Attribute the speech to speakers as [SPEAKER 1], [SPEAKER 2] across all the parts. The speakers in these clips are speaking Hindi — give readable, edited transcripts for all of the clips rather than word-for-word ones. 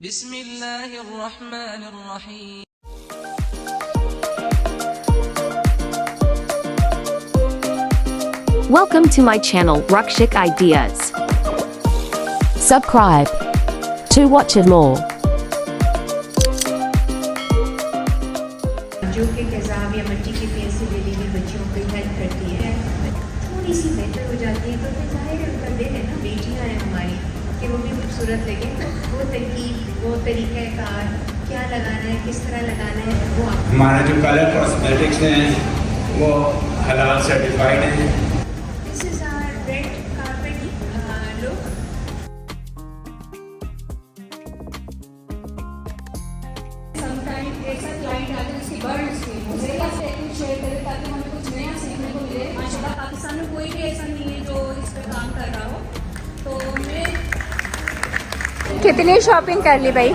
[SPEAKER 1] बिस्मिल्लाहिर्रहमानिर्रहीम।
[SPEAKER 2] Welcome to my channel, Rakshik Ideas.
[SPEAKER 3] Subscribe to watch it more.
[SPEAKER 4] जो कि तेज़ाब या मिट्टी की पेंसिल लेने में बच्चियों को हेल्प करती है, थोड़ी सी बेहतर हो जाती है। तो फिर ज़ाहिर है उनका दिल है ना, बेटियाँ हैं हमारी, कि वो भी खूबसूरत लगे। वो तरकीब, वो तरीक़ाकार, क्या लगाना है, किस तरह लगाना है, वो आप
[SPEAKER 5] हमारा जो कलर कॉस्मेटिक्स हैं वो हलाल सर्टिफाइड हैं।
[SPEAKER 4] This is our red carpet look.
[SPEAKER 6] Sometime ऐसा क्लाइंट आता है जिसकी बर्ड स्क्रीन हो मेरे पास टेक्निक शेयर करे ताकि हमें कुछ नया सीखने को मिले। माशाल्लाह पाकिस्तान में कोई भी ऐसा नहीं है जो इस पर काम कर रहा हो। तो मैं
[SPEAKER 7] कितनी शॉपिंग कर ली भाई?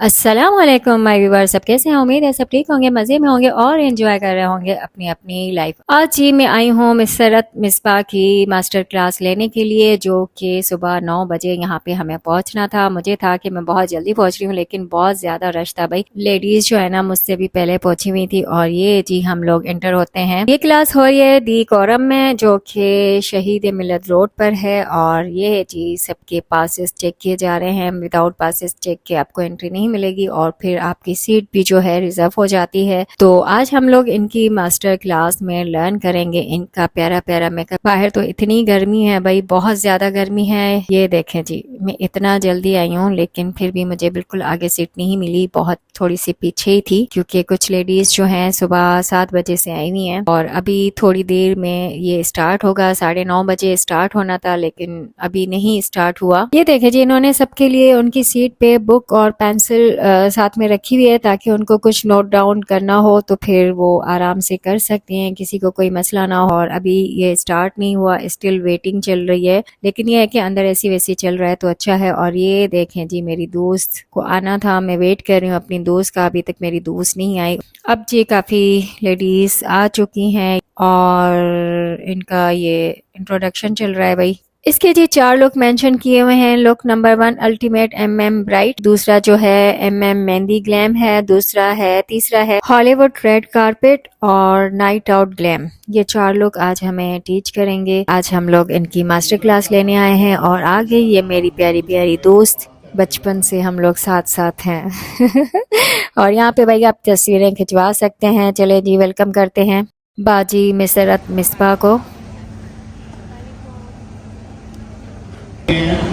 [SPEAKER 8] अस्सलाम वालेकुम माय व्यूअर्स, सब कैसे हैं? उम्मीद है सब ठीक होंगे, मज़े में होंगे और एंजॉय कर रहे होंगे अपनी अपनी लाइफ। आज ही मैं आई हूँ मिसरत मिसबा की मास्टर क्लास लेने के लिए, जो कि सुबह 9 बजे यहाँ पे हमें पहुँचना था। मुझे था कि मैं बहुत जल्दी पहुँच रही हूँ, लेकिन बहुत ज़्यादा रश था भाई। लेडीज़ जो है ना मुझसे भी पहले पहुँची हुई थी और ये जी हम लोग इंटर होते हैं। ये क्लास हो रही है दी कोरम में, जो कि शहीद मिलत रोड पर है। और ये जी सबके पासेस चेक किए जा रहे हैं। विदाउट पासेस चेक के आपको एंट्री नहीं मिलेगी और फिर आपकी सीट भी जो है रिजर्व हो जाती है। तो आज हम लोग इनकी मास्टर क्लास में लर्न करेंगे इनका प्यारा प्यारा मेकअप। बाहर तो इतनी गर्मी है भाई, बहुत ज्यादा गर्मी है। ये देखें जी, मैं इतना जल्दी आई हूँ लेकिन फिर भी मुझे बिल्कुल आगे सीट नहीं मिली, बहुत थोड़ी सी पीछे ही थी, क्योंकि कुछ लेडीज जो हैं सुबह 7 बजे से आई हुई हैं और अभी थोड़ी देर में ये स्टार्ट होगा। 9:30 बजे स्टार्ट होना था लेकिन अभी नहीं स्टार्ट हुआ। ये देखे जी, इन्होंने सबके लिए उनकी सीट पे बुक और पेंसिल साथ में रखी हुई है ताकि उनको कुछ नोट डाउन करना हो तो फिर वो आराम से कर सकते हैं, किसी को कोई मसला ना हो। और अभी ये स्टार्ट नहीं हुआ, स्टिल वेटिंग चल रही है, लेकिन ये है कि अंदर ऐसी वैसी चल रहा है तो अच्छा है। और ये देखें जी, मेरी दोस्त को आना था, मैं वेट कर रही हूँ अपनी दोस्त का, अभी तक मेरी दोस्त नहीं आई। अब जी काफी लेडीज आ चुकी हैं और इनका ये इंट्रोडक्शन चल रहा है भाई। इसके जी 4 लुक मेंशन किए हुए हैं। Look number 1 ultimate MM bright, दूसरा जो है MM मेहंदी ग्लैम है, तीसरा है हॉलीवुड रेड कारपेट और नाइट आउट ग्लैम। ये 4 लुक आज हमें टीच करेंगे। आज हम लोग इनकी मास्टर क्लास लेने आए हैं और आ गई ये मेरी प्यारी प्यारी दोस्त, बचपन से हम लोग साथ साथ हैं। और यहाँ पे भाई आप तस्वीरें खिंचवा सकते हैं। चले जी, वेलकम करते हैं बाजी मिसरत मिसबा को,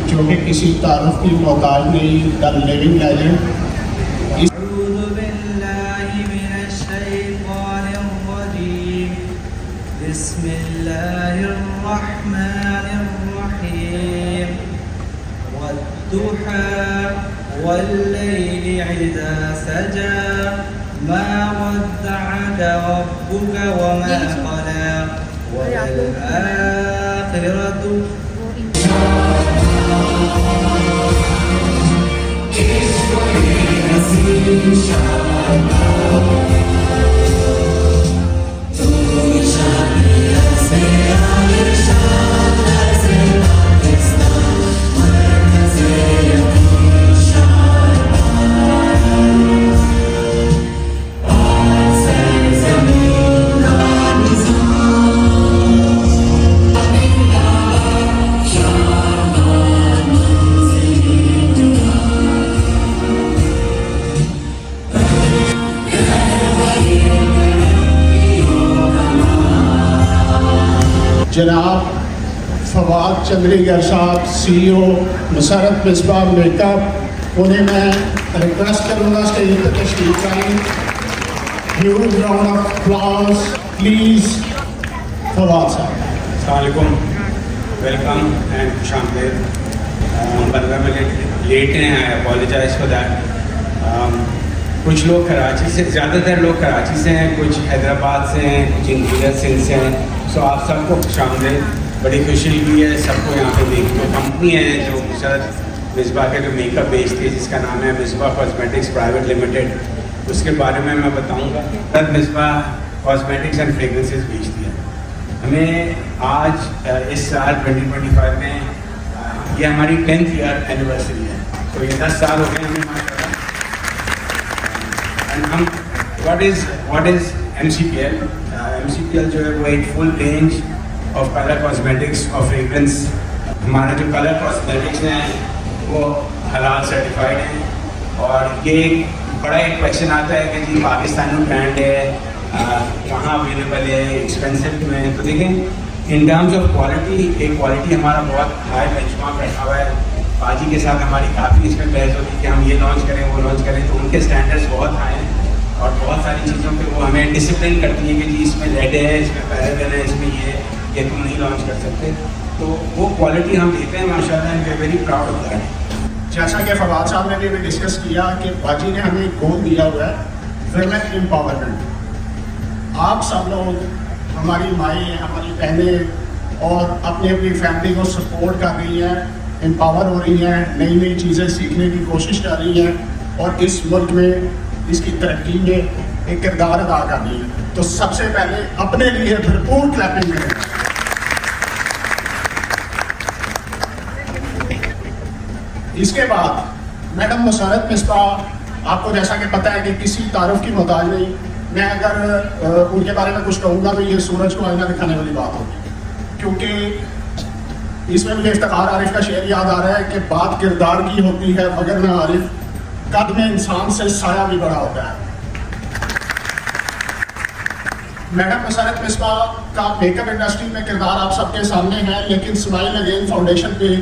[SPEAKER 9] जो कि किसी तारुफ की मोहताज नहीं, द लिविंग लेजेंड।
[SPEAKER 1] अऊज़ु बिल्लाहि मिनश्शैतानिर्रजीम। बिस्मिल्लाहिर्रहमानिर्रहीम। वद्दुहा वल्लैलि इज़ा सजा मा वद्दअक रब्बुका वमा क़ला वलल-आखिरतु
[SPEAKER 9] जनाब फवाद चंद्रीगर साहब, CEO मिसरत मिसबा मेकअप, उन्हें मैं रिक्वेस्ट करूँगा स्टेज पर तशरीफ लाएं। Huge round of applause please Fawad साहब।
[SPEAKER 5] अस्सलाम वालेकुम, वेलकम एंड खुशामदीद। 15 मिनट लेट हैं, आई अपोलोजाइज फॉर दैट। कुछ लोग कराची से, ज़्यादातर लोग कराची से हैं, कुछ हैदराबाद से हैं, कुछ इंजीनियर सिंह से हैं। सो आप सबको खुशामदीद, बड़ी खुशी हुई है सबको यहाँ पे देख। जो कंपनी है जो मिसरत मिसबा के जो मेकअप बेचती है, जिसका नाम है मिसबा कॉस्मेटिक्स प्राइवेट लिमिटेड, उसके बारे में मैं बताऊँगा। मिसरत मिसबा कॉस्मेटिक्स एंड फ्रेगरेंसेस बेचती है। हमें आज इस साल 2025 में ये हमारी 10th ईयर एनिवर्सरी है। तो तो ये 10 साल हो गए हमें माशाल्लाह। एंड हम व्हाट इज MCPL? MCPL जो है वो एक full range of colour cosmetics और फ्रेग्रेंस। हमारा जो कलर कॉस्मेटिक्स हैं वो हलाल सर्टिफाइड हैं। और ये बड़ा एक क्वेश्चन आता है कि जी पाकिस्तानी ब्रांड है, कहाँ अवेलेबल है, एक्सपेंसिव क्यों है? तो देखें इन टर्म्स ऑफ क्वालिटी, एक क्वालिटी हमारा बहुत हाई बेंचमार्क रखा हुआ है। बाजी के साथ हमारी काफ़ी इसमें बहस होती है कि हम ये लॉन्च करें वो लॉन्च करें, तो उनके स्टैंडर्ड्स बहुत हाई हैं और बहुत सारी चीज़ों पे वो हमें डिसिप्लिन करती है कि जी इसमें रेड है, इसमें पैराबेन है, इसमें ये तुम नहीं लॉन्च कर सकते। तो वो क्वालिटी हम देते हैं माशाल्लाह, and we are very proud of that.
[SPEAKER 9] जैसा कि फवाद साहब ने भी डिस्कस किया कि बाजी ने हमें एक गोल दिया हुआ है, वुमेन एम्पावरमेंट। आप सब लोग, हमारी माएँ, हमारी बहनें और अपनी अपनी फैमिली को सपोर्ट कर रही हैं, एम्पावर हो रही हैं, नई नई चीज़ें सीखने की कोशिश कर रही हैं और इस मुल्क में इसकी तरक्की में एक किरदार अदा कर रही है। तो सबसे पहले अपने लिए भरपूर क्लैपिंग करें। इसके बाद मैडम मुसरत मिस्बाह, आपको जैसा कि पता है कि किसी तारुफ की मोहताज नहीं। मैं अगर उनके बारे में कुछ कहूँगा तो ये सूरज को आईना दिखाने वाली बात होगी, क्योंकि इसमें मुझे इफ्तिखार आरिफ का शेर याद आ रहा है कि बात किरदार की होती है मगर न आरिफ, कद में इंसान से साया भी बड़ा होता है। मैडम मुसरत मिस्बाह का मेकअप इंडस्ट्री में किरदार आप सबके सामने है, लेकिन स्माइल अगेन फाउंडेशन पे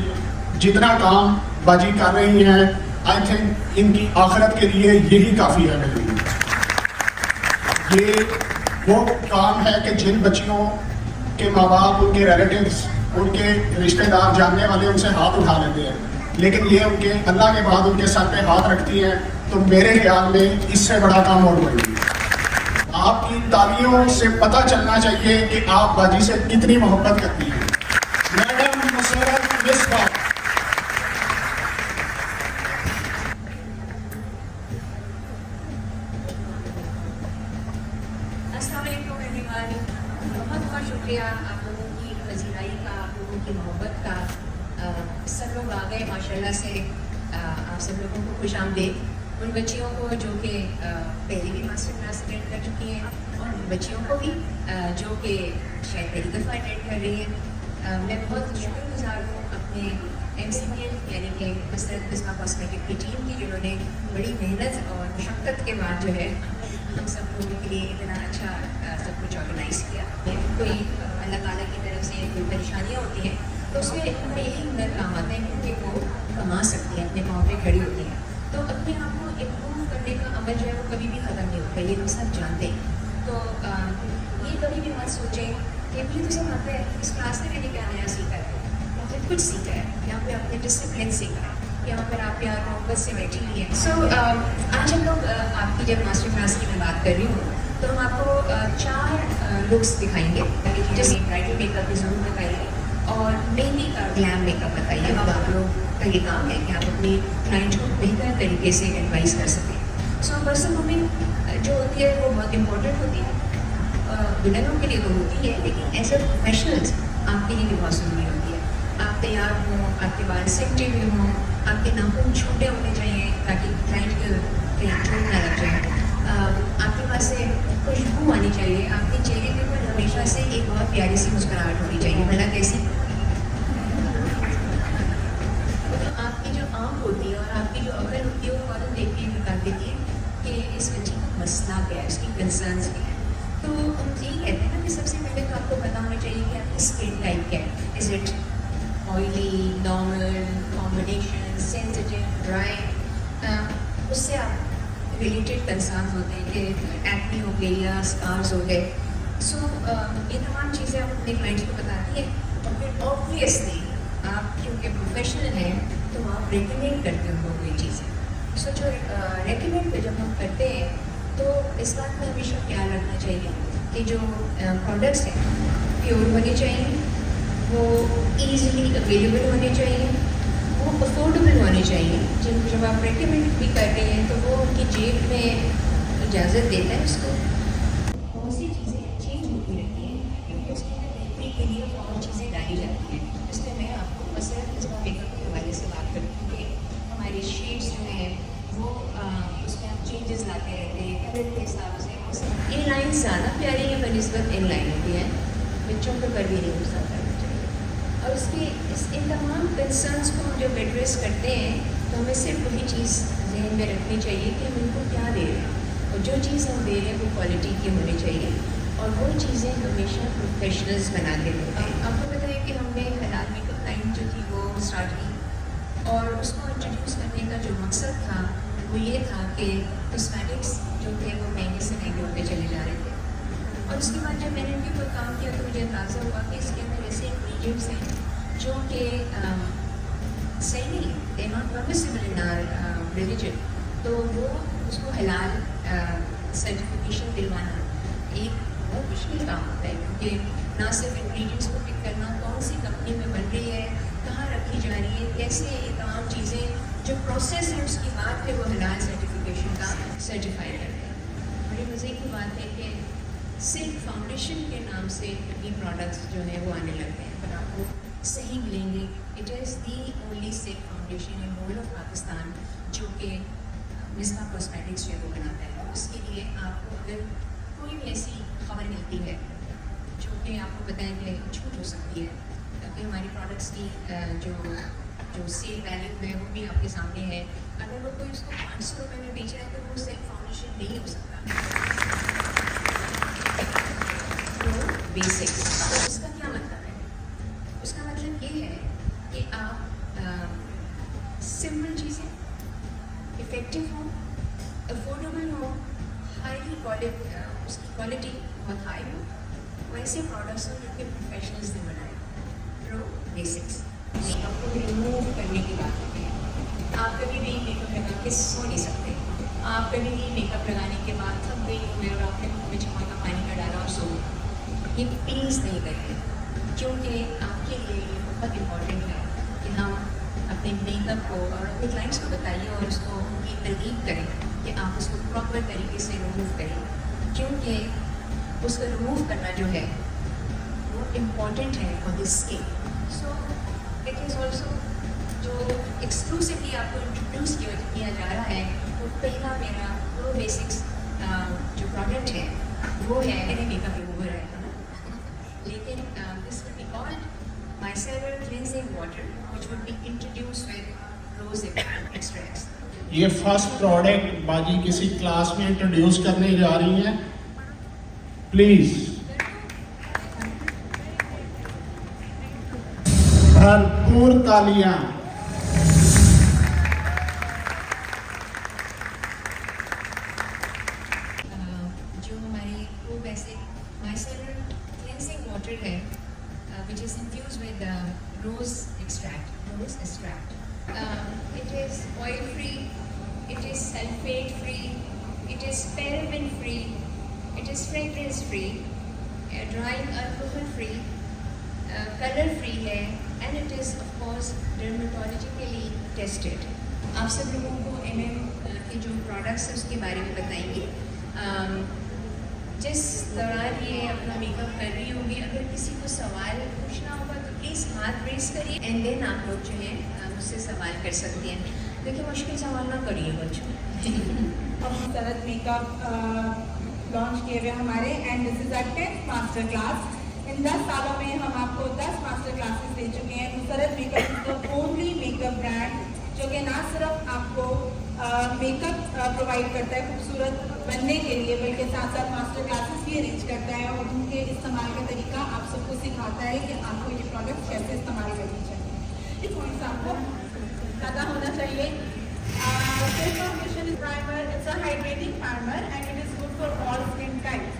[SPEAKER 9] जितना काम बाजी कर रही हैं, आई थिंक इनकी आखिरत के लिए यही काफ़ी है मेरे लिए। ये वो काम है कि जिन बच्चियों के माँ बाप, उनके रिलेटिव्स, उनके रिश्तेदार, जानने वाले उनसे हाथ उठा लेते हैं, लेकिन ये उनके अल्लाह के बाद उनके सर पे हाथ रखती हैं। तो मेरे ख्याल में इससे बड़ा काम और कोई नहीं। आपकी तालियों से पता चलना चाहिए कि आप बाजी से कितनी मोहब्बत करती हैं। मैडम मुसरत मिस्बाह।
[SPEAKER 4] बहुत बहुत शुक्रिया आप लोगों की पजीराई का, आप लोगों की मोहब्बत का। सब लोग आ गए माशाल्लाह से। आप सब लोगों को खुश आमदीद। उन बच्चियों को जो कि पहले भी मास्टर क्लास अटेंड कर चुकी हैं और उन बच्चियों को भी जो कि शायद पहली दफ़ा अटेंड कर रही हैं। मैं बहुत शुक्रगुजार हूँ अपने MCPL यानी कि मुसरत मिस्बाह कॉस्मेटिक की टीम की, जिन्होंने बड़ी मेहनत और मुशक्क़त के बाद जो है हम सब लोगों के लिए इतना अच्छा सब कुछ ऑर्गेनाइज़ किया। कोई अल्लाह ताला की तरफ से कोई परेशानियाँ होती हैं तो उसमें हमें यही हुनर काम आता है क्योंकि वो कमा सकती है, अपने पाँव पे खड़ी होती हैं। तो अपने आप को इम्प्रूव करने का अमल जो है वो कभी भी ख़त्म नहीं होता, ये हम सब जानते हैं। तो ये कभी भी मत सोचें कि मुझे तो सब आता है, इस क्लास में मैंने क्या नया सीखा है, बहुत कुछ सीखा है। यहाँ पे आपने डिसिप्लिन सीखा है, यहाँ पर आप प्यार मोहब्बत से बैठी हुई है। सो आज हम लोग आपकी जब मास्टर क्लास की मैं बात कर रही हूँ तो हम आपको 4 लुक्स दिखाएंगे, जैसे ब्राइडल मेकअप भी ज़रूर बताइए और मेहंदी का ग्लैम मेकअप बताइए। अब आप लोग का ये काम है कि आप अपनी क्लाइंट को बेहतर तरीके से एडवाइस कर सकें। सो पर्सन वुमेन जो होती है वो बहुत इम्पोर्टेंट होती है, दुल्हनों के लिए तो होती है, लेकिन एज ए प्रोफेशनल्स आपके लिए भी बहुत ज़रूरी होती है। आप तैयार हों, आपके बाल सिमटे हुए हों, आपके नाखून छोटे होने चाहिए ताकि क्लाइंट को कहीं चोट ना लग जाए। आपके पास से खुशबू आनी चाहिए, आपके चेहरे के ऊपर हमेशा से एक बहुत प्यारी सी मुस्कुराहट होनी चाहिए। भला कैसी? तो आपकी जो आँख होती है और आपकी जो अकल होती है वो फ़ौरन देख के निकाल देती है कि इस बच्ची का मसला क्या है, उसकी कंसर्न्स क्या है। तो हम यही कहते हैं ना कि सबसे पहले तो आपको पता होना चाहिए कि आपकी स्किन टाइप क्या है। Is it oily, normal, combination, sensitive, dry. उससे आप रिलेटेड कंसर्न होते हैं कि एक्ने हो गई या स्कार्स हो गए। सो ये तमाम चीज़ें आप अपने क्लाइंट्स को बताती हैं और फिर ऑब्वियसली आप क्योंकि प्रोफेशनल हैं तो आप रेकमेंड करते हो कोई चीज़ें। सो जो रेकमेंड जब हम करते हैं तो इस बात का हमेशा ख्याल रखना चाहिए कि जो प्रोडक्ट्स हैं प्योर होने चाहिए, वो ईज़िली अवेलेबल होने चाहिए, वो अफोर्डेबल होने चाहिए। जब आप रेकमेंड भी कर रहे हैं तो वो उनकी जेब में इजाज़त देता है उसको। बहुत सी चीज़ें चेंज होती रहती हैं क्योंकि उसके अंदर बेहतरी के लिए और चीज़ें डाली जाती हैं। इसलिए मैं आपको मुसरत मिस्बाह मेकअप के हवाले से बात करती हूँ कि हमारे शेड आते रहते हैं कलर के हिसाब से। इन लाइन ज़्यादा प्यारी है बनस्बत इन लाइनों की है, बच्चों के ऊपर भी नहीं गुस्सा करना चाहिए। और इन तमाम कंसर्न्स को हम जब एड्रेस करते हैं तो हमें सिर्फ वही चीज़ जहन में रखनी चाहिए कि हम इनको क्या दे रहे हैं, और जो चीज़ हम दे रहे हैं वो क्वालिटी की होनी चाहिए, और वो चीज़ें हमेशा प्रोफेशनल्स बना के देते हैं। आपको पता है कि हमने हलाल मेकअप लाइन जो थी वो स्टार्ट की, और उसको इंट्रोड्यूस करने का जो मकसद था वो ये था कि कॉस्मेटिक्स जो थे वो महंगे से महंगे होते चले जा रहे थे। और उसके बाद जब मैंने इनके ऊपर काम किया तो मुझे अंदाज़ा हुआ कि इसके अंदर ऐसे इंग्रीडियंट्स हैं जो कि सही नहीं है, they not permissible in our religion. तो वो उसको हलाल सर्टिफिकेशन दिलवाना एक बहुत मुश्किल काम होता है, क्योंकि ना सिर्फ इंग्रेडिएंट्स को पिक करना, कौन सी कंपनी में बन रही है, कहाँ रखी जा रही है, कैसे ये तमाम चीज़ें जो प्रोसेस है उसके बाद फिर वो हलाल सर्टिफिकेशन का सर्टिफाई करते हैं। बड़ी मज़े की बात है कि सिर्फ फाउंडेशन के नाम से ये प्रोडक्ट्स जो है वो आने लगते हैं, पर आपको सही मिलेंगे। It is the only safe foundation in whole of Pakistan जो कि मिसबा कॉस्मेटिक्स जो है वो बनाता है। उसके लिए आपको अगर कोई भी ऐसी खबर मिलती है जो कि आपको पता है कि झूठ हो सकती है, क्योंकि हमारी प्रोडक्ट्स की जो सेल वैल्यू है वो भी आपके सामने है। अगर वो कोई उसको 500 रुपये में बेच रहा है तो वो सेल्फ फाउंडेशन नहीं हो सकता। तो बेसिक्स, तो उसका क्या मतलब है? उसका मतलब ये है कि आप सिंपल चीज़ें इफ़ेक्टिव हो, अफोर्डेबल हो, हाईली उसकी क्वालिटी बहुत हाई हो, वैसे प्रोडक्ट्स हो जो कि प्रोफेशनल्स ने बनाए। तो बेसिक्स मेकअप को रिमूव करने की बात होती है। आप कभी भी मेकअप लगा के सो नहीं सकते। आप कभी भी मेकअप लगाने के बाद थक गई हुई और आपने मुँह में चमक का पानी का डाला और सो गई, ये प्लीज़ नहीं करिए, क्योंकि आपके लिए ये बहुत इम्पॉर्टेंट है कि हम अपने मेकअप को और अपने क्लाइंट्स को बताइए और उसको उनकी तरगीब करें कि आप उसको प्रॉपर तरीके से रिमूव करें, क्योंकि उसको रिमूव करना जो है वो इम्पॉर्टेंट है for the skin. So it is also जो एक्सक्लूसिवली आपको इंट्रोड्यूस किया जा रहा है, वो पहला मेरा वो बेसिक्स जो प्रोडक्ट है वो है मेकअप रिमूवर है ना, लेकिन this will be called micellar cleansing water which would be introduced with rose extracts.
[SPEAKER 9] ये फर्स्ट प्रोडक्ट बाजी किसी क्लास में इंट्रोड्यूस करने जा रही हैं, प्लीज भरपूर तालियां।
[SPEAKER 4] जो हमारी वो बेसिक माइसेलर क्लींजिंग वाटर है which is infused with rose extract. It is oil free, it is sulfate free, it is paraben free, it is fragrance free, drying alcohol free, color free है, and it is of course dermatologically tested. आप सब लोगों को MM के जो प्रोडक्ट्स है उसके बारे में बताएंगे। जिस दौरान ये अपना मेकअप कर रही होंगी, अगर किसी को सवाल पूछना होगा तो प्लीज़ हाथ रेस करिए एंड देन आप लोग जो है मुझसे सवाल कर सकते हैं। देखिए मुश्किल सवाल ना करिए बच्चों।
[SPEAKER 7] सरत मेकअप लॉन्च किए हुए हमारे, and this is our 10th master class. इन 10 सालों में हम आपको 10 मास्टर क्लासेस दे चुके हैं। सरत makeup is the only makeup brand जो कि ना सिर्फ आपको मेकअप प्रोवाइड करता है खूबसूरत बनने के लिए, बल्कि साथ साथ मास्टर क्लासेस भी अरेंज करता है और उनके इस्तेमाल का तरीका आप सबको सिखाता है कि आपको ये प्रोडक्ट कैसे इस्तेमाल करनी चाहिए। इस पॉइंट्स आपको पता होना चाहिए। This foundation is primer, it's a hydrating primer and it is good for all skin types.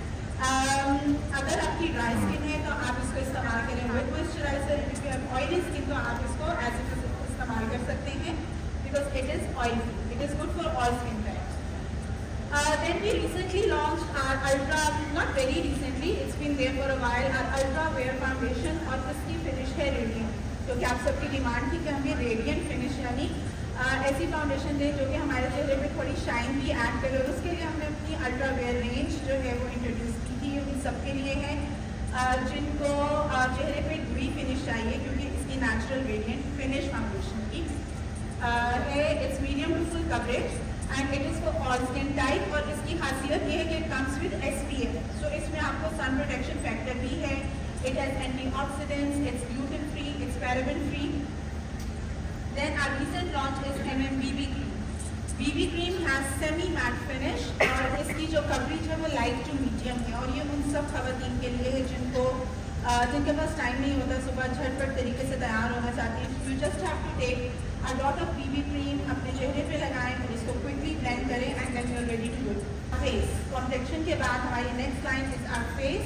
[SPEAKER 7] अगर आपकी ड्राई स्किन है तो आप इसको इस्तेमाल करें with moisturiser. If you have oily skin तो आप इसको एज इट इज इस्तेमाल कर सकते हैं because it is oily, it is good for all skin types. Then we recently launched our ultra, not very recently, it's been there for a while, our ultra wear foundation और इसकी फिनिश है रेडियंट, जो कि आप सबकी डिमांड थी कि हमें रेडियंट फिनिश यानी ऐसी फाउंडेशन दे जो कि हमारे चेहरे पे थोड़ी शाइन भी ऐड करे, और उसके लिए हमने अपनी अल्ट्रा वेयर रेंज जो है वो इंट्रोड्यूस की थी। ये सबके लिए है जिनको चेहरे पे ड्री फिनिश चाहिए, क्योंकि इसकी नेचुरल रेडियंट फिनिश फाउंडेशन की है। It's medium to full coverage and it is for all skin type. और इसकी खासियत ये है कि it comes with SPF, so इसमें आपको सन प्रोटेक्शन फैक्टर भी है। It has antioxidants, it's gluten free, it's paraben free. Then our recent launch is BB cream. BB cream has semi matte finish और इसकी जो कवरेज है वो लाइट टू मीडियम है। और ये उन सब खवातीन के लिए है जिनके पास टाइम नहीं होता, सुबह झटपट तरीके से तैयार होना चाहती हैं। You just have to take a lot of BB cream, अपने चेहरे पे लगाएं और इसको क्विकली ब्लेंड करें and then you are ready to go. Face complexion के बाद हमारी next line is our face.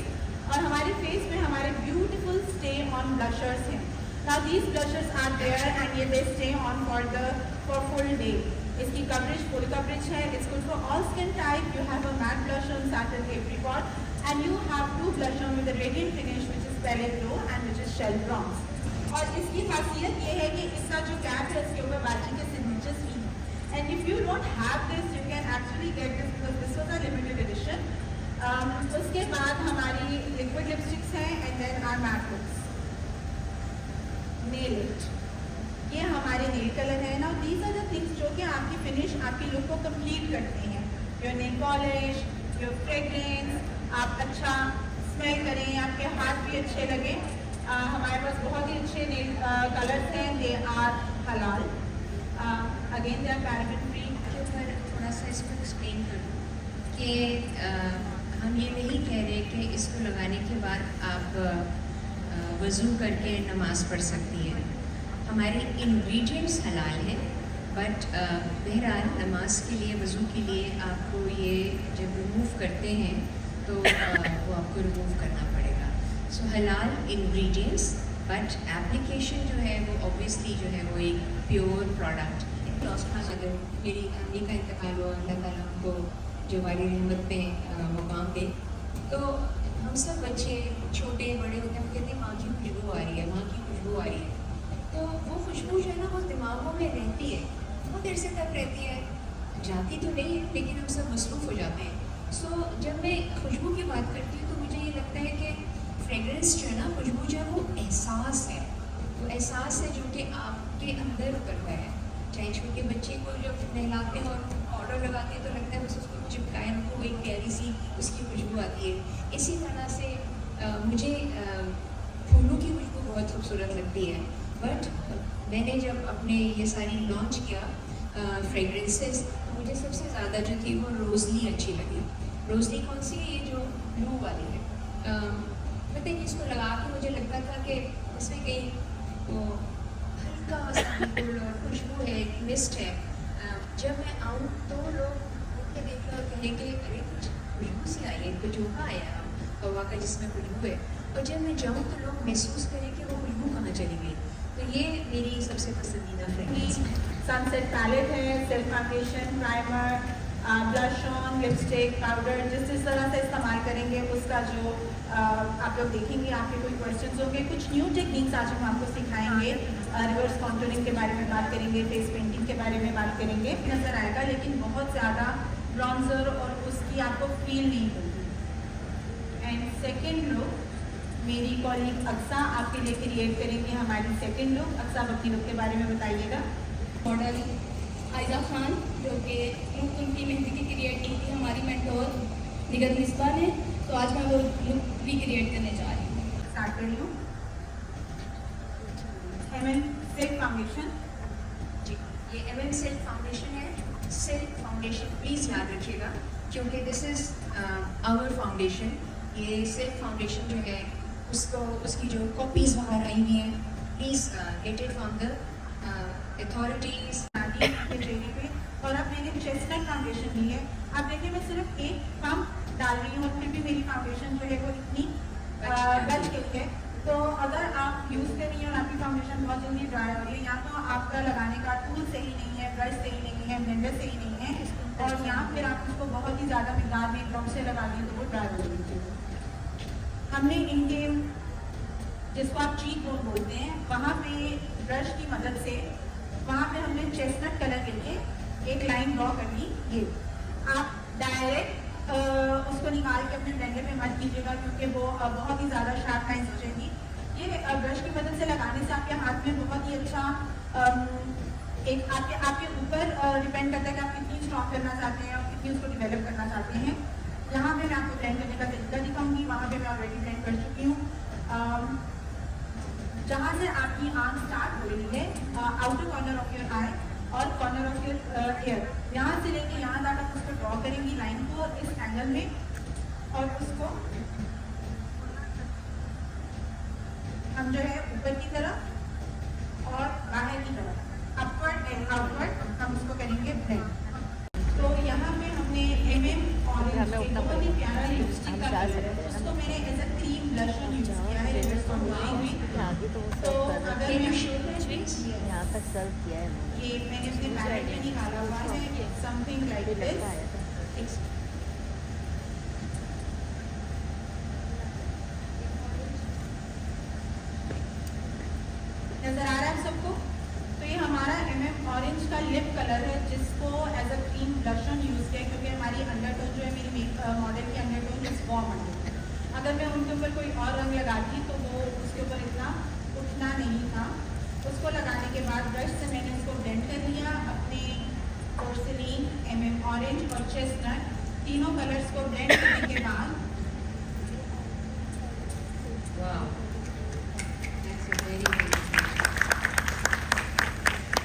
[SPEAKER 7] और हमारे फेस में हमारे ब्यूटीफुल स्टे ऑन ब्लशर्स हैं। Now these blushers are there and ये they stay on for full day. इसकी कवरेज फुल कवरेज है। It's good for all skin type. You have a matte blush on satin apricot and you have two blush on with a radiant finish which is pale glow and which is shell bronze. और इसकी खासियत ये है कि इसका जो कैप है इसके ऊपर बाजी के सिग्नेचर्स भी हैं। And if you don't have this you can actually get this because this was a limited edition. उसके बाद हमारी लिक्विड लिपस्टिक्स हैं and then our matte lips. Nail art, ये हमारे नेल कलर है ना। दीज आर द थिंग्स जो कि आपकी फिनिश, आपकी लुक को कंप्लीट करते हैं। Your nail polish, your fragrance, आप अच्छा स्मेल करें, आपके हाथ भी अच्छे लगे। हमारे पास बहुत ही अच्छे नेल कलर्स हैं। दे आर हलाल, again they are paraben free.
[SPEAKER 4] के ऊपर थोड़ा सा इसको एक्सप्लेन करूँ कि हम ये नहीं कह रहे कि इसको लगाने के बाद आप वज़ू करके नमाज़ पढ़ सकती हैं। हमारे इंग्रेडिएंट्स हलाल हैं, बट बहरहाल नमाज के लिए, वज़ू के लिए आपको ये जब रिमूव करते हैं तो वो आपको रिमूव करना पड़ेगा। सो हलाल इंग्रेडिएंट्स, बट एप्लीकेशन जो है वो ऑब्वियसली जो है वो एक प्योर प्रोडक्ट। अगर मेरी फैमिली का इंतकाल हुआ, अल्लाह ताला उनको जो वाली रहमत में मुकाम दे, तो हम सब बच्चे छोटे बड़े होते हैं, कहते हैं माँ की खुशबू आ रही है, माँ की खुशबू आ रही है। तो वो खुशबू जो है ना वो दिमागों में रहती है, बहुत देर से तक रहती है, जाती तो नहीं है लेकिन हम सब मसरूफ़ हो जाते हैं। सो जब मैं खुशबू की बात करती हूँ तो मुझे ये लगता है कि फ्रेगरेंस जो है ना, खुशबू जो है वो एहसास है, वो एहसास है जो कि आपके अंदर उतरता है। चाहे छोटे बच्चे को जब नहलाते हैं और पाउडर लगाते हैं तो लगता है बस उसको चिपकाए, उनको एक प्यारी सी उसकी खुशबू आती है। इसी तरह से मुझे फूलों की खुशबू बहुत खूबसूरत लगती है। बट मैंने जब अपने ये सारी लॉन्च किया फ्रेगरेंसेस, तो मुझे सबसे ज़्यादा जो थी वो रोज़ली अच्छी लगी। रोज़ली कौन सी है? ये जो ब्लू वाली है। पता है, इसको लगा के मुझे लगता था कि इसमें कहीं वो हल्का सा बिल्कुल और खुशबू है, एक मिस्ट है। जब मैं आऊँ तो लोग मुझे देख कर कहेंगे अरे कुछ खुशबू सी आई है, कुछ झोंका आया हवा का जिसमें खुशबू है। और जब मैं जाऊँ तो लोग महसूस करें कि वो खुशबू कहाँ चली गई। तो ये मेरी सबसे पसंदीदा फ्रेगरेंस है।
[SPEAKER 7] सनसेट पैलेट है, self foundation, primer, blush on, lipstick, powder, जिस तरह से इस्तेमाल करेंगे उसका जो आप लोग देखेंगे। आपके कोई क्वेश्चंस होंगे, कुछ न्यू टेक्निक्स आज हम आपको सिखाएंगे। रिवर्स कॉन्टूरिंग के बारे में बात करेंगे, फेस पेंटिंग के बारे में बात करेंगे। नज़र आएगा लेकिन बहुत ज़्यादा ब्रॉन्जर और उसकी आपको फील नहीं होगी। एंड सेकेंड लुक मेरी कॉलीग अक्सा आपके लिए क्रिएट करेंगे हमारी सेकेंड लुक। अक्सा अपनी लुक के बारे में बताइएगा।
[SPEAKER 6] मॉडल आयजा खान जो कि लुक उनकी मेहंदी की क्रिएट की थी हमारी मेंटोर निगत मिसबा ने, तो आज मैं वो लुक भी क्रिएट करने जा रही हूँ।
[SPEAKER 7] स्टार्ट कर लूँ। सिल्क फाउंडेशन
[SPEAKER 4] जी, ये सिल्क फाउंडेशन है। सिल्क फाउंडेशन प्लीज़ याद रखिएगा क्योंकि दिस इज़ आवर फाउंडेशन। ये सिल्क फाउंडेशन जो है उसको उसकी जो कॉपीज़ बाहर आई हुई हैं, please get it from the authorities.
[SPEAKER 7] चेहरे पे और अब मैंने चेस्टनट फाउंडेशन ली है। अब देखिए मैं सिर्फ एक पंप डाल रही हूँ और फिर भी मेरी फाउंडेशन जो है वो इतनी बच गई है। तो अगर आप यूज़ कर रही हैं और आपकी फाउंडेशन बहुत जल्दी ड्राई हो रही है, या तो आपका लगाने का टूल सही नहीं है, ब्रश सही नहीं है, ब्लेंडर सही नहीं है, और या फिर आप उसको बहुत ही ज़्यादा मिकदार में एकदम से लगा दें तो वो ड्राई हो जाती है। हमने इनके जिसको आप चीक बोन बोलते हैं वहाँ पे ब्रश की मदद से वहाँ पे हमने चेस्टनट कलर के लिए एक लाइन ड्रॉ कर ली। ये आप डायरेक्ट उसको निकाल के अपने ब्लेंडर में मत कीजिएगा क्योंकि वो बहुत ही ज़्यादा शार्प लाइन्स हो जाएंगी। ये ब्रश की मदद से लगाने से आपके हाथ में बहुत ही अच्छा एक आपके ऊपर डिपेंड करता है कि आप कितनी स्ट्रॉन्ग करना चाहते हैं और कितनी उसको डेवलप करना चाहते हैं। यहाँ पे मैं आपको ब्लेंड करने का तरीका दिखाऊंगी, वहाँ पे मैं ऑलरेडी ब्लेंड कर चुकी हूँ। जहाँ से आपकी आंख स्टार्ट हो रही है, आउटर कॉर्नर ऑफ योर आई और कॉर्नर ऑफ योर ईयर, यहाँ से लेके यहाँ तक आप उसको ड्रॉ करेंगी लाइन को इस एंगल में, और उसको हम जो है ऊपर की तरफ और बाहर की तरफ, अपवर्ड एंड आउटवर्ड, हम उसको करेंगे ब्लेंड। तो यहाँ पे हमने ऑरेंज एक बहुत ही प्यारा लिपस्टिक का कलर है, उसको मैंने as a cream blusher use किया है तो अगर
[SPEAKER 3] यहाँ तक सर्व किया है
[SPEAKER 7] ये मैंने उसने पैलेट में निकाला हुआ है समथिंग लाइक दिस। नजर आ रहा है आप सबको? तो ये हमारा ऑरेंज का लिप कलर है जिसको as a cream blusher use किया, क्योंकि हमारी अंडरटोन जो है मेरी मॉडल की अंडरटोन इज वार्म अंडरटोन। अगर मैं उनके ऊपर कोई और रंग लगाती तो वो उसके ऊपर इतना उठना नहीं था। उसको लगाने के बाद ब्रश से मैंने उसको ब्लेंड कर लिया, अपने पोर्सिलीन, ऑरेंज और चेस्टनट तीनों कलर्स को ब्लेंड करने के बाद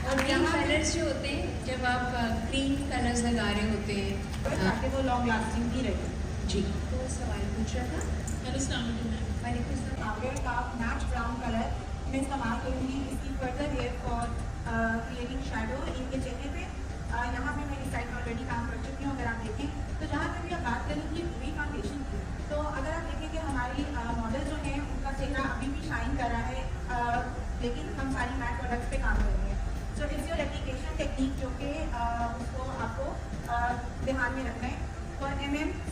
[SPEAKER 4] और ग्रीन कलर्स जो होते हैं, जब आप ग्रीन कलर्स लगा रहे होते हैं
[SPEAKER 7] ताकि वो लॉन्ग लास्टिंग भी रहे।
[SPEAKER 4] जी, तो सवाल पूछ रहा था। वालेकुम सलाम।
[SPEAKER 7] पाउडर का मैच ब्राउन कलर मैं इस्तेमाल करूँगी इसकी further here for creating shadow इनके चेहरे पे। यहाँ पे मैं इस साइड में ऑलरेडी काम कर चुकी हूँ। अगर आप देखें तो जहाँ पे भी आप बात करेंगे पूरी फाउंडेशन की, तो अगर आप देखें कि हमारी मॉडल जो है उनका चेहरा अभी भी शाइन कर रहा है, लेकिन हम सारी मैट प्रोडक्ट्स पे काम कर रहे हैं। So it's your application technique जो कि उसको आपको ध्यान में रखना है। फॉर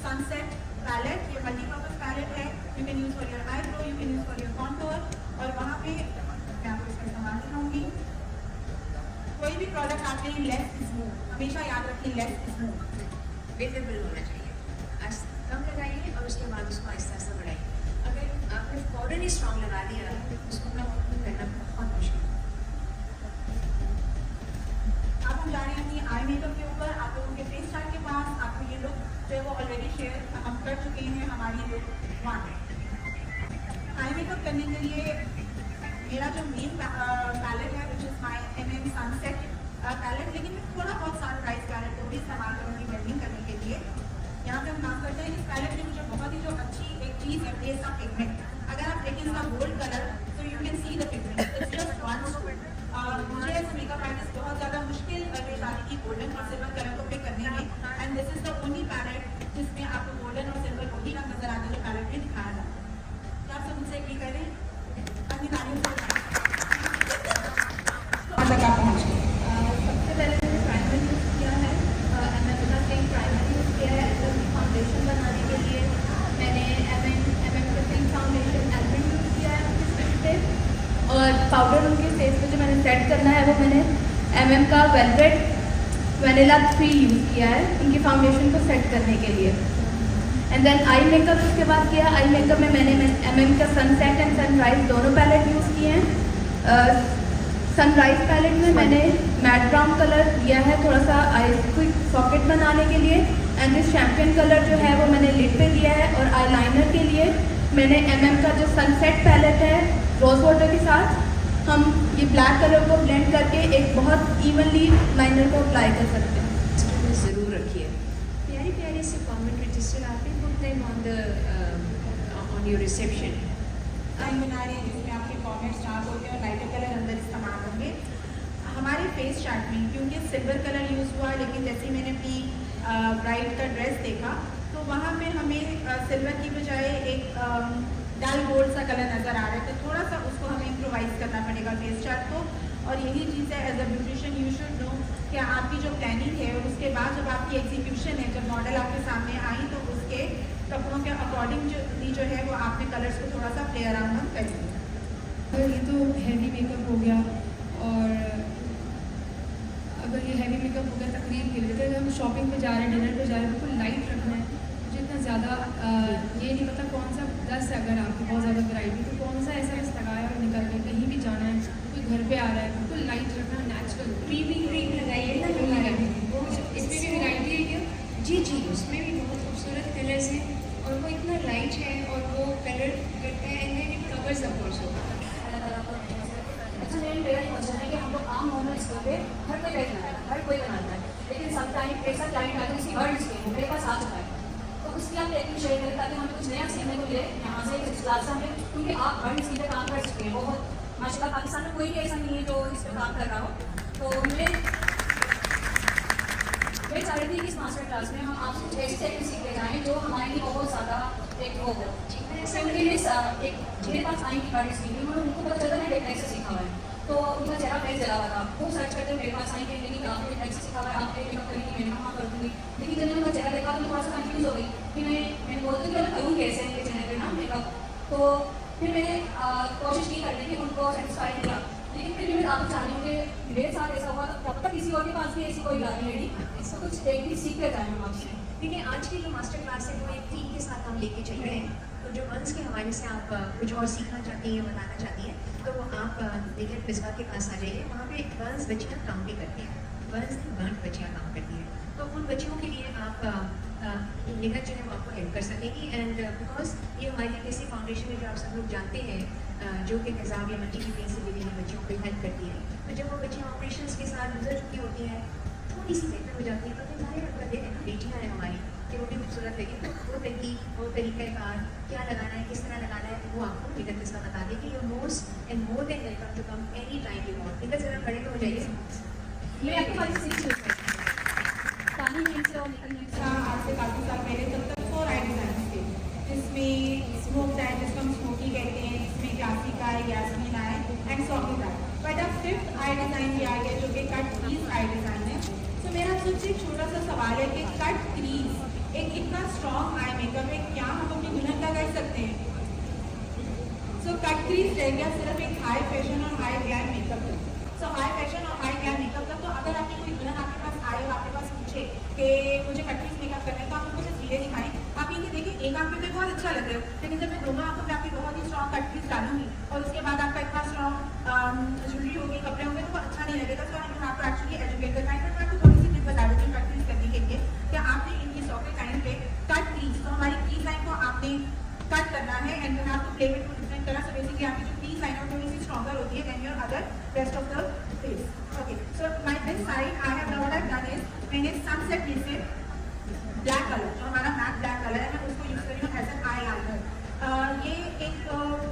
[SPEAKER 7] सनसेट पैलेट, ये मल्टीपर्पज पैलेट है, you can use for your eyebrow, you can use for your contour. और वहाँ पे मैं आपको इसका इस्तेमाल दिखाऊंगी। कोई भी प्रोडक्ट आप लें, लेस इज मोर, हमेशा याद रखिए लेस इज मोर,
[SPEAKER 4] विजिबल होना चाहिए। कम लगाइए और उसके बाद उसको आहिस्ता आहिस्ता बढ़ाइए। अगर आपने फौरन ही स्ट्रॉन्ग लगा दिया उसको करना बहुत मुश्किल।
[SPEAKER 7] अब हम जा रहे हैं अपनी आई मेकअप के ऊपर। आप लोगों के फेस चार्ट के पास आपको ये लुक जो है वो ऑलरेडी शेयर हम कर चुके हैं। हमारी लुक 1 आई मेकअप करने के लिए मेरा जो मेन पैलेट है which is my sunset palette, लेकिन मैं थोड़ा बहुत सनराइज पैलेट को भी इस्तेमाल करूँगी ब्लेंडिंग करने के लिए। यहाँ पे हम काम करते हैं। इस पैलेट में मुझे बहुत ही जो अच्छी एक चीज़ है प्लेस ऑफ पिगमेंट। अगर आप देखें इसका गोल्ड कलर तो you can see the pigment, it's just one. मुझे एज मेकअप आर्टिस्ट बहुत ज़्यादा मुश्किल पेश आती थी गोल्डन और सिल्वर कलर को पिक करने में, and this is the only palette जिसमें आपको गोल्डन और सिल्वर वही रंग नजर आते हैं जो पैलेट में दिखाया जाता है। क्या आप सब मुझसे एग्री करें? अपनी तारीफ तक आप पहुँच गए।
[SPEAKER 6] सबसे पहले मैंने प्राइमर यूज़ किया है, मैंने सेम प्राइमर यूज़ किया है। एज फाउंडेशन बनाने के लिए मैंने का सेम फाउंडेशन एल्बम यूज़ किया है उनके फेस पे, और पाउडर उनके फेस पे जो मैंने सेट करना है वो मैंने का वेलवेट वनीला 3 यूज़ किया है इनकी फाउंडेशन को सेट करने के लिए। एंड देन आई मेकअप उसके बाद किया। आई मेकअप में मैंने का सनसेट एंड सनराइज दोनों पैलेट यूज़ किए हैं। सनराइज पैलेट में मैंने मैट ब्राउन कलर लिया है थोड़ा सा आईज को सॉकेट बनाने के लिए, एंड दिस शैम्पियन कलर जो है वो मैंने लिड पे दिया है। और आईलाइनर के लिए मैंने का जो सनसेट पैलेट है रोज़ वाटर के साथ हम ये ब्लैक कलर को ब्लेंड करके एक बहुत इवनली लाइनर को अप्लाई कर सकते हैं।
[SPEAKER 4] ज़रूर रखिए प्यारी प्यारी से कमेंट रजिस्टर आपने put them on your reception.
[SPEAKER 7] Line बना रहे हैं जिसमें आपके कॉमेंट्स स्टार्ट होते हैं और लाइटर कलर अंदर इस्तेमाल होंगे। हमारे फेस चार्ट में क्योंकि सिल्वर कलर यूज़ हुआ, लेकिन जैसे ही मैंने अपनी ब्राइड का ड्रेस देखा तो वहाँ पे हमें सिल्वर की बजाय एक डल गोल्ड सा कलर नज़र आ रहा है, तो थोड़ा सा उसको हमें इम्प्रोवाइज़ करना पड़ेगा फेस चार्ट को। और यही चीज़ है as a beautician you should know कि आपकी जो प्लानिंग है और उसके बाद जब आपकी एग्जीक्यूशन है, जब मॉडल आपके सामने आई तो उसके कपड़ों के अकॉर्डिंग जो है वो आपने कलर्स को थोड़ा सा प्ले अराउंड हम करेंगे।
[SPEAKER 6] ये तो हैवी मेकअप हो गया, और अगर ये हैवी मेकअप हो गया तकरीब के लिए, अगर हम शॉपिंग पे जा रहे हैं, डिनर पे जा रहे हैं, बिल्कुल लाइट रखना है। मुझे इतना ज़्यादा ये नहीं पता कौन सा ड्रेस है, अगर आपकी बहुत ज़्यादा वैरायटी तो कौन सा ऐसा ड्रेस लगाया और निकल गए, कहीं भी जाना है, कोई
[SPEAKER 4] घर पे आ रहा है, बिल्कुल लाइट रखना, नेचुरल क्रीम लगाइए ना जो लगाइए, वो इसमें भी वैरायटी है क्या? जी उसमें भी बहुत खूबसूरत कलर्स हैं और वो इतना लाइट है और वो कलर करता है and then it covers up also.
[SPEAKER 6] अच्छा मेरा ये क्वेश्चन है कि हम लोग आम नॉर्मल स्कूल पे हर कोई बैठ बनाता है, हर कोई बनाता है, लेकिन समटाइम ऐसा क्लाइंट आता है जिसकी वर्ड स्क्रीन मेरे पास आ चुका है, तो उसकी आप टेक्निक शेयर करें ताकि हमें कुछ नया सीखने को मिले यहाँ से इस क्लास से हमें, क्योंकि आप वर्ड स्क्रीन पे काम कर चुके हैं बहुत माशाल्लाह, पाकिस्तान में कोई भी ऐसा नहीं है जो इस पर काम कर रहा हो। तो मैं चाह रही थी कि इस मास्टर क्लास में हम आपसे कुछ ऐसी टेक्निक सीख ले जाएँ जो हमारे लिए बहुत ज़्यादा एक वो हो, उनके लिए एक मेरे पास आएंगी वर्ड स्क्रीन, उन्होंने उनको पता चलता है मैंने टेक्निक से सीखा हुआ है, तो उनका चेहरा फेस जला हुआ था, वो सर्च करते मेरे पास आएंगे लेकिन आपने टेक्निक से सीखा हुआ है, आपने मेकअप करेंगे, मैंने वहाँ कर दूँगी, लेकिन जब मैंने उनका चेहरा देखा तो थोड़ा सा कन्फ्यूज़ हो गई कि मैंने बोलती कि मैं करूँ कैसे इनके चेहरे पर ना मेकअप, तो फिर मैंने कोशिश की करने की उनको सेटिस्फाई किया, लेकिन फिर भी मैं आपको चाह रही हूँ कि मेरे साथ ऐसा हुआ तब तक किसी और के पास भी ऐसी कोई गाड़ी लेडी इसको कुछ टेक्निक सीख कर जाए हम आपसे।
[SPEAKER 4] देखिए आज की जो मास्टर क्लास है वो एक थीम के साथ हम लेके चल रहे हैं, तो जो वंस के हमारे से आप कुछ और सीखना चाहती हैं, बताना चाहती हैं, तो वो आप देखिए मिसबा के पास आ जाइए, वहाँ पे वंस बच्चियाँ काम भी करती हैं, वंस बर्न बच्चियाँ काम करती हैं, तो उन बच्चियों के लिए आप निगत जो है वो आपको हेल्प कर सकेगी एंड बिकॉज ये हमारी ऐसी फाउंडेशन है जो आप सब लोग जानते हैं जो कि निज़ाम या मंडी की पेन से मिली हुई बच्चियों को हेल्प करती है, तो जब वो बच्चियाँ ऑपरेशन के साथ गुजर चुकी होती हैं, थोड़ी सी बेहतर हो जाती है, तो फिर जाहिर उनका दिन बेटियाँ हैं हमारी कि वो भी खूबसूरत लगे, तो वो तरीक़ वो तरीक़ाकार क्या लगाना है, किस तरह लगाना है, वो आपको निगत के साथ बता देगी। You most and more than welcome to come any time you want. Nighat ज़रा खड़े तो हो जाइए,
[SPEAKER 6] मैं आपके पास सीख चुकी हूँ पानी में से और निकलने से।
[SPEAKER 7] आज से काफ़ी साल पहले तब तक 4 आई डिज़ाइन थे, जिसमें स्मोक डाई जिसको हम स्मोकी कहते हैं, जिसमें क्लासिक आए, यास्मीन आए एंड सॉकेट आए, बट अब 5th आई डिज़ाइन भी आ गया जो कि कट क्रीज आई डिज़ाइन है। तो मेरा सबसे एक छोटा सा सवाल है कि कट क्रीज एक इतना स्ट्रॉन्ग आई मेकअप है, क्या हम अपनी दुल्हन का कर सकते हैं? सो कट क्रीज रह गया सिर्फ एक हाई फैशन और हाई ग्लैम मेकअप है। सो हाई फैशन और हाई ग्लैम मेकअप का, तो अगर आपकी कोई दुल्हन आपके पास आए और आपके पास पूछे कि मुझे कट क्रीज मेकअप करना है, तो आप उनको सिर्फ चीज़ें दिखाएं, आप ये देखिए एक आंख पे बहुत अच्छा लग रहा है, लेकिन जब मैं दोनों आंखों पे आपकी बहुत ही स्ट्रॉन्ग कट क्रीज डालूंगी और उसके बाद आपका इतना स्ट्रॉन्ग ज्वेलरी होगी, कपड़े होंगे, तो वो अच्छा नहीं लगेगा। तो मैं आपको एक्चुअली एजुकेट करना है, मैं आपको थोड़ी सी टिप बता देती हूँ कट क्रीज करने के लिए कि आपने इनकी सॉकेट लाइन पे कट क्रीज, तो हमारी क्रीज लाइन को आपने कट करना है एंड देन आपको play with different colour. So basically आपकी जो क्रीज लाइन है थोड़ी सी स्ट्रॉन्गर होती है than your other rest of the face. Okay, so my this side I have what I done is मैंने सनसेट में से ब्लैक कलर जो हमारा मैट ब्लैक कलर है, मैं उसको यूज़ कर रही हूँ एज एन आई लाइनर। ये एक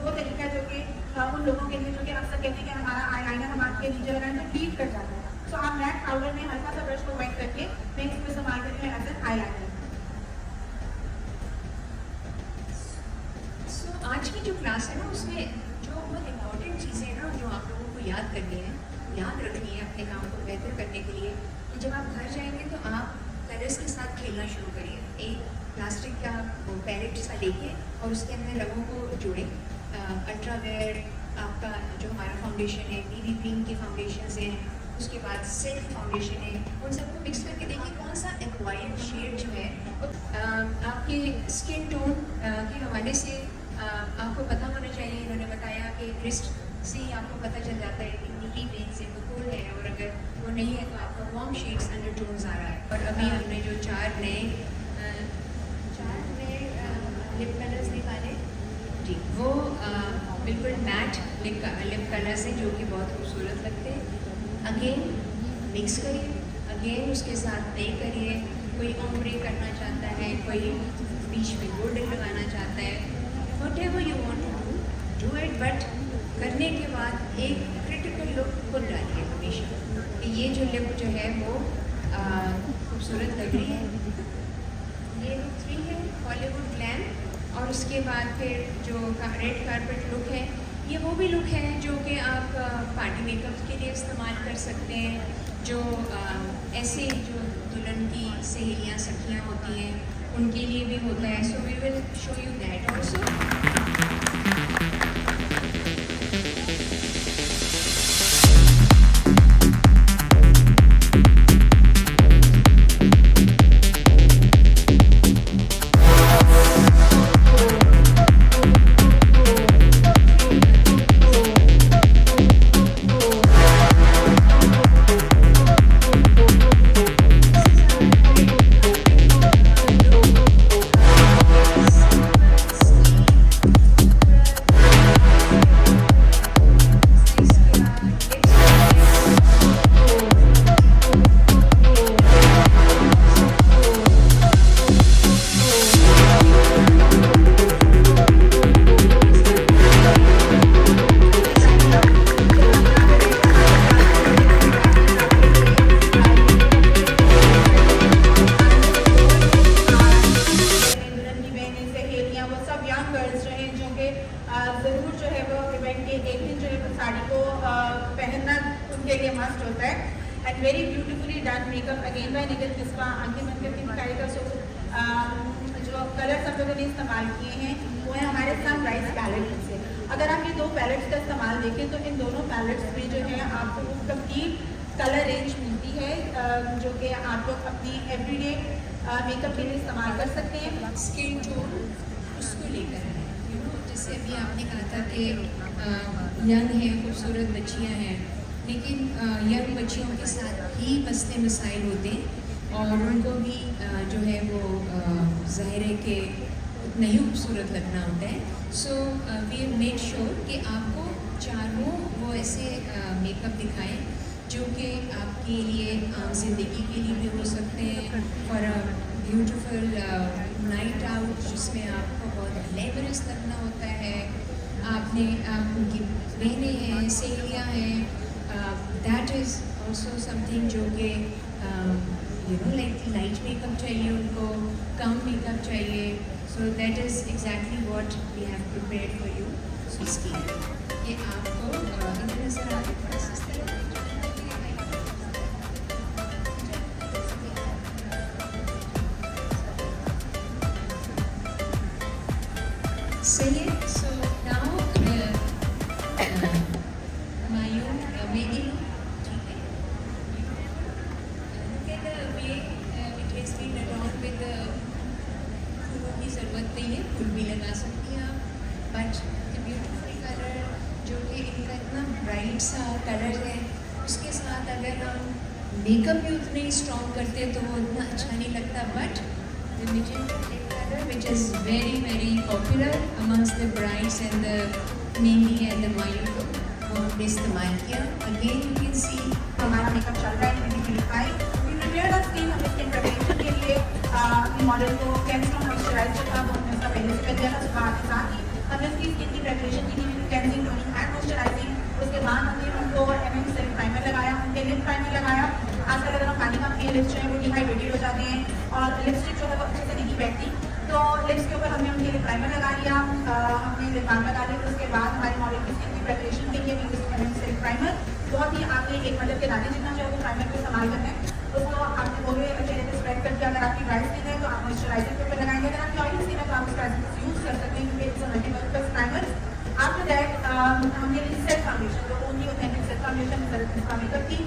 [SPEAKER 7] वो तरीका है जो कि उन लोगों के लिए जो कि अक्सर कहते हैं कि हमारा आई लाइनर हम आपके नीचे लगाएं तो हीट कर जाता है। सो आप मैट पाउडर में हल्का सा ब्रश को वेट करके मैं इसको इस्तेमाल कर रही हूँ एज एन आई लाइनर।
[SPEAKER 4] आज की जो क्लास है ना उसमें जो बहुत इम्पोर्टेंट चीज़ें हैं ना जो आप लोगों को याद करनी है, याद रखनी है अपने काम को बेहतर करने के लिए, कि जब आप घर जाएंगे तो आप कलर्स के साथ खेलना शुरू करिए। एक प्लास्टिक का वो पैलेट सा लेके और उसके अंदर रंगों को जोड़ें। अल्ट्रावेयर आपका जो हमारा फाउंडेशन है, BB क्रीम की फाउंडेशन हैं, उसके बाद सिल्क फाउंडेशन है, उन सबको मिक्स करके देखिए कौन सा एक्वायर्ड शेड जो है आपके स्किन टोन के हवाले से आपको पता होना चाहिए। इन्होंने बताया कि रिस्ट से ही आपको पता चल जाता है कि नीली वेन से वो कूल है, और अगर वो नहीं है तो आपका वार्म शेड्स अंडरटोन्स आ रहा है। और अभी हमने जो चार नए लिप कलर्स निकाले जी, वो बिल्कुल मैट लिप कलर्स हैं जो कि बहुत खूबसूरत लगते हैं। अगेन मिक्स करिए, अगेन उसके साथ प्ले करिए। कोई ओम्ब्रे करना चाहता है, कोई बीच में गोल्डन लगाना चाहता है, whatever you want to do it, but करने के बाद एक क्रिटिकल लुक खुद डालिए हमेशा कि ये जो लिप जो है वो खूबसूरत लग रही है। ये लुक 3 है बॉलीवुड ग्लैम, और उसके बाद फिर जो रेड कारपेट लुक है, ये वो भी लुक है जो कि आप पार्टी मेकअप के लिए इस्तेमाल कर सकते हैं। जो ऐसे जो दुल्हन की सहेलियाँ सखियाँ होती हैं उनके लिए भी होता है। So we will show you that also.
[SPEAKER 7] इस्तेमाल किए हैं वो है हमारे सनराइज पैलेट से। अगर आप ये दो पैलेट्स का इस्तेमाल देखें तो इन दोनों पैलेट्स में जो है आपको वो कंप्लीट कलर रेंज मिलती है जो कि आप लोग अपनी एवरीडे मेकअप के लिए इस्तेमाल कर सकते हैं।
[SPEAKER 4] स्किन टोन उसको लेकर है, जैसे अभी आपने कहा था कि यंग है, खूबसूरत बच्चियां हैं, लेकिन यंग बच्चियों के साथ ही मसले मसाइल होते हैं और उनको भी जो है वो ज़ाहिर है कि नहीं खूबसूरत लगना होता है। सो वी मेक श्योर कि आपको चारों वो ऐसे मेकअप दिखाएं जो कि आपके लिए आम जिंदगी के लिए भी हो सकते हैं, for a beautiful night out जिसमें आपको बहुत ग्लैमरस लगना होता है, आपने उनकी बहनें हैं, सहेलियाँ हैं, दैट इज़ ऑल्सो समथिंग जो कि लाइट मेकअप चाहिए उनको, कम मेकअप चाहिए। So that is exactly what we have prepared for you. So इसकी ये आपको इधर नजर आ रहा है। सही है। सो नाउ मायूं मेरी ठीक है, look at the way it has been adorned with the फूलों की ज़रूरत नहीं है, फूल भी लगा सकती हैं आप, बट ब्यूटीफुल कलर जो कि इनका इतना ब्राइट सा कलर है उसके साथ अगर हम मेकअप भी उतने ही स्ट्रॉन्ग करते तो वो इतना अच्छा नहीं लगता। But the magenta color which is very popular amongst the brides and the mehndi and the mayu look वो हमने इस्तेमाल किया। Again you can see
[SPEAKER 7] हमारा मेकअप चल रहा है, मैंने purify we prepared a skin. हम स्किन प्रिपरेशन के लिए अपने मॉडल को कैंसर मॉइस्चराइजर का वो हमने उसका पहले से कर दिया था। सुबह के साथ ही हमने उसकी स्किन की प्रिपरेशन की थी, क्लेंजिंग, टोनिंग एंड मॉइस्चराइजिंग। उसके बाद हमने उनको एमएम सेल्फ प्राइमर लगाया, उनके लिप प्राइमर लगाया। आजकल अगर हम पानी में अपने लिप्स जो है वो डिहाइड्रेटेड हो जाते हैं और लिपस्टिक जो है वो अच्छे से नहीं बैठती, तो लिप्स के ऊपर हमने उनके लिप प्राइमर लगा लिया, हमने लिप बाम लगा लिया। उसके बाद हमारे मॉडल की स्किन की प्रिपरेशन के लिए एमएम सेल्फ प्राइमर बहुत ही आपने एक मदद के दाने जितना जो है वो प्राइमर को इस्तेमाल करना है, उसको आपने पूरे चेहरे पे स्प्रेड कर दिया। अगर आपकी ड्राई स्किन है तो आप मॉइस्चराइजर के ऊपर लगाएंगे, अगर आपकी ऑयली स्किन है तो आप उसका यूज़ कर सकते हैं क्योंकि it's a multipurpose primer. After that हमने सेट फाउंडेशन जो ओनली ऑथेंटिक सेट फाउंडेशन इसका मेकअप की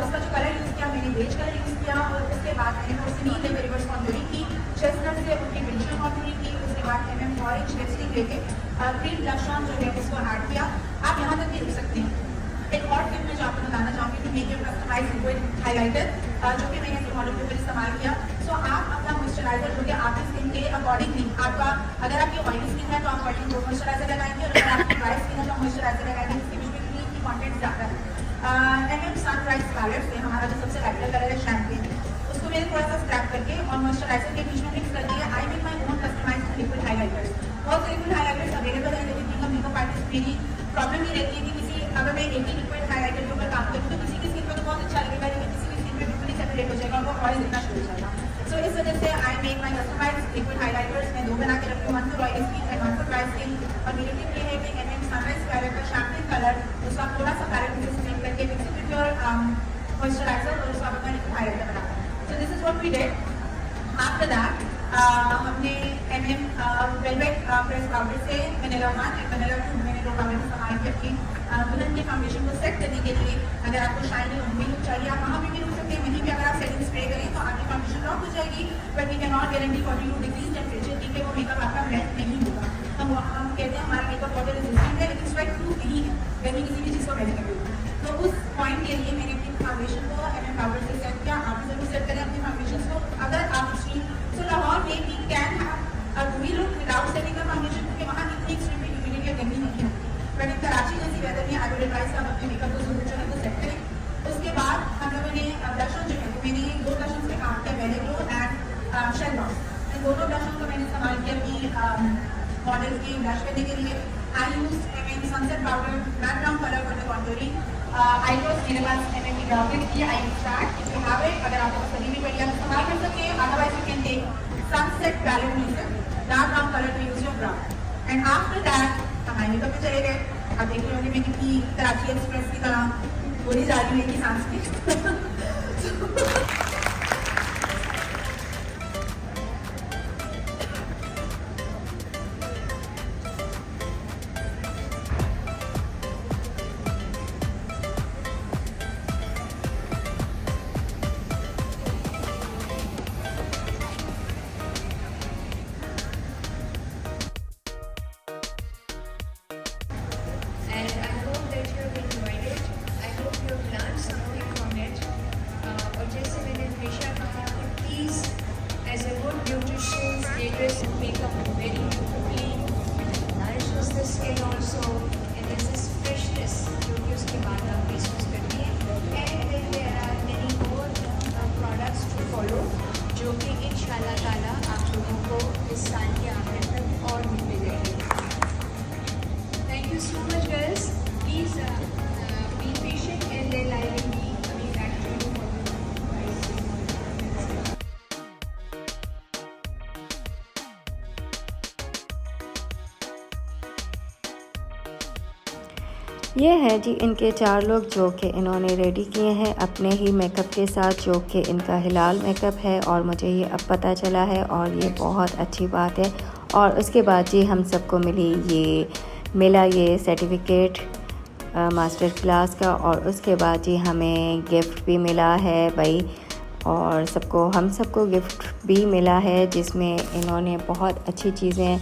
[SPEAKER 7] उसका जो कलर यूज़ किया मैंने बेज कलर यूज़ किया और उसके बाद मैंने पर्सनली लेके रिवर्स कॉन्टूरिंग की, चेस्टनट से उनकी ब्रिजियल कॉन्टूरिंग की। उसके बाद एमएम ऑरेंज लिपस्टिक लेके क्रीम ब्लश ऑन जो है उसको ऐड किया। आप यहाँ तक भी रुक सकते हैं। एक और टिप मैं जो आपको बताना चाहूँगी to make your customised liquid highlighter जो कि मैंने अपने मॉडल के ऊपर इस्तेमाल किया। सो आप अपना मॉइस्चराइजर जो कि आपकी स्किन के अकॉर्डिंगली आपका अगर आपकी ऑयली स्किन है तो आप ऑयली मॉइस्चराइजर लगाएंगे और अगर आपकी ड्राई स्किन है तो मॉइस्चराइजर लगाएंगे जिसके बीच में क्रीम की कॉन्टेंट ज़्यादा है। एमएम सनराइज पैलेट से हमारा जो सबसे रेगुलर कलर है शैम्पेन, उसको मैंने थोड़ा सा स्क्रैप करके और मॉइस्चराइजर के बीच में मिक्स कर दिया। I make my own customised liquid highlighters. बहुत से लिक्विड हाइलाइटर्स अवेलेबल है लेकिन बीइंग अ मेकअप आर्टिस्ट मेरी प्रॉब्लम ये रहती है कि किसी अगर मैं एक ही लिक्विड हाइलाइटर के ऊपर काम करूँ तो किसी की स्किन पर तो बहुत अच्छा लगेगा लेकिन किसी की स्किन पर बिल्कुल ही सेपरेट हो जाएगा और वो ऑयल दिखना शुरू हो जाएगा। सो इस वजह से I make my customised liquid highlighters. मैं दो बना के रखती हूँ, one for oily skin and one for dry skin. और मेरी टिप ये है कि एमएम सनराइज पैलेट का शैम्पेन कलर उसका थोड़ा सा पैलेट में स्प्रेड करके मिक्स विद योर मॉइस्चराइजर और उसका अपना लिक्विड हाइलाइटर बनाना। So this is what we did. After that हमने एमएम वेलवेट प्रेस पाउडर से वनीला 1 एंड वनीला 2 मैंने दो पाउडर इस्तेमाल किए अपनी दुल्हन के फाउंडेशन को सेट करने के लिए। अगर आपको शाइनी उम्मीद लुक चाहिए आप वहाँ भी रुक सकते हैं, वहीं भी अगर आप सेटिंग स्प्रे करें तो आपकी फाउंडेशन लॉक हो जाएगी। But we can not guarantee 42 degree temperature की वो मेकअप आपका ब्लेंड नहीं होगा। हम कहते हैं हमारा मेकअप वाटर रेजिस्टेंट है लेकिन स्वेट प्रूफ नहीं है, गर्मी किसी भी चीज़ को मैंने कभी। तो उस पॉइंट के लिए मैंने अपनी फाउंडेशन को एमएम पाउडर से सेट किया। आप भी जरूर सेट करें अपनी फाउंडेशन को। अगर आप सो लाहौर में we can have a we look without setting the foundation क्योंकि वहाँ इतनी एक्सट्रीम ह्यूमिडिटी या गर्मी नहीं है। बट इन कराची जैसी वेदर में आई वुड एडवाइस आप अपने मेकअप को जरूर जो है तो सेट करें। उसके बाद हम लोगों ने ब्लश ऑन जो है मैंने दो ब्लश ऑन पे काम किया, वेले ग्लो एंड शेल लॉस। इन दोनों ब्लश ऑन को मैंने इस्तेमाल किया अपनी मॉडल की ब्लश करने के लिए। I use MM sunset powder background colour for the contouring. Eyebrows मेरे पास एमएम की ग्राफिक की eye start if you have it, अगर आपको पसंद भी पड़ी आप इस्तेमाल कर सकते हैं। Otherwise you can take sunset palette में से dark brown colour to use your brown. And after that हम आई मेकअप पे चले गए। आप देख रहे होंगे मैं कितनी कराची एक्सप्रेस की तरह बोली जा रही हूँ एक ही सांस की।
[SPEAKER 4] इस साल के आखिर तक और मिलते जाएंगे। Thank you so much girls, please be patient and then I will be coming back to you for
[SPEAKER 8] ये है जी इनके 4 लोग जो कि इन्होंने रेडी किए हैं अपने ही मेकअप के साथ, जो कि इनका हिलाल मेकअप है और मुझे ये अब पता चला है और ये बहुत अच्छी बात है। और उसके बाद जी हम सबको मिला ये सर्टिफिकेट मास्टर क्लास का, और उसके बाद जी हमें गिफ्ट भी मिला है भाई, और हम सबको गिफ्ट भी मिला है जिसमें इन्होंने बहुत अच्छी चीज़ें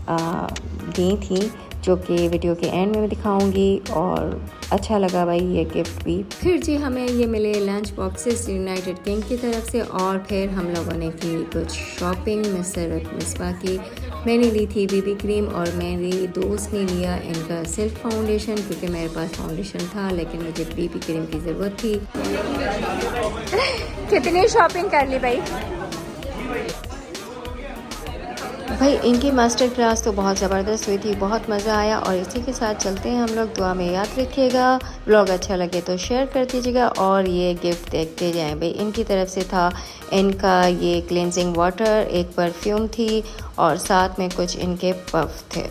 [SPEAKER 8] दी थी जो कि वीडियो के एंड में मैं दिखाऊंगी। और अच्छा लगा भाई ये गिफ्ट भी। फिर जी हमें ये मिले लंच बॉक्सेस यूनाइटेड किंग की तरफ से, और फिर हम लोगों ने की कुछ शॉपिंग मिसरत मिसबा की। मैंने ली थी बीबी क्रीम और मेरी दोस्त ने लिया इनका सिल्क फाउंडेशन, क्योंकि मेरे पास फाउंडेशन था लेकिन मुझे बीबी क्रीम की ज़रूरत थी। कितनी शॉपिंग कर ली भाई? भाई इनकी मास्टर क्लास तो बहुत ज़बरदस्त हुई थी, बहुत मज़ा आया। और इसी के साथ चलते हैं हम लोग, दुआ में याद रखिएगा। व्लॉग अच्छा लगे तो शेयर कर दीजिएगा और ये गिफ्ट देखते जाएं। भाई इनकी तरफ से था इनका ये क्लेंजिंग वाटर, एक परफ्यूम थी और साथ में कुछ इनके पफ थे,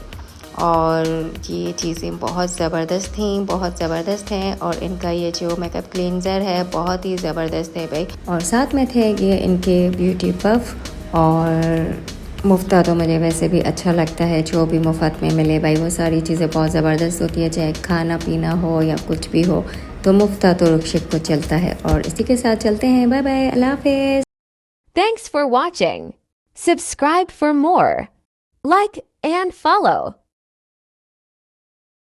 [SPEAKER 8] और ये चीज़ें बहुत ज़बरदस्त हैं। और इनका ये जो मेकअप क्लींजर है बहुत ही ज़बरदस्त है भाई। और साथ में थे ये इनके ब्यूटी पफ, और मुफ्ता तो मुझे वैसे भी अच्छा लगता है, जो भी मुफ्त में मिले भाई वो सारी चीज़ें बहुत ज़बरदस्त होती है, चाहे खाना पीना हो या कुछ भी हो, तो मुफ्ता तो रुखशिक को चलता है। और इसी के साथ चलते हैं, बाय बाय, अल्लाह हाफिज़।
[SPEAKER 2] Thanks for watching. Subscribe for more. Like and follow.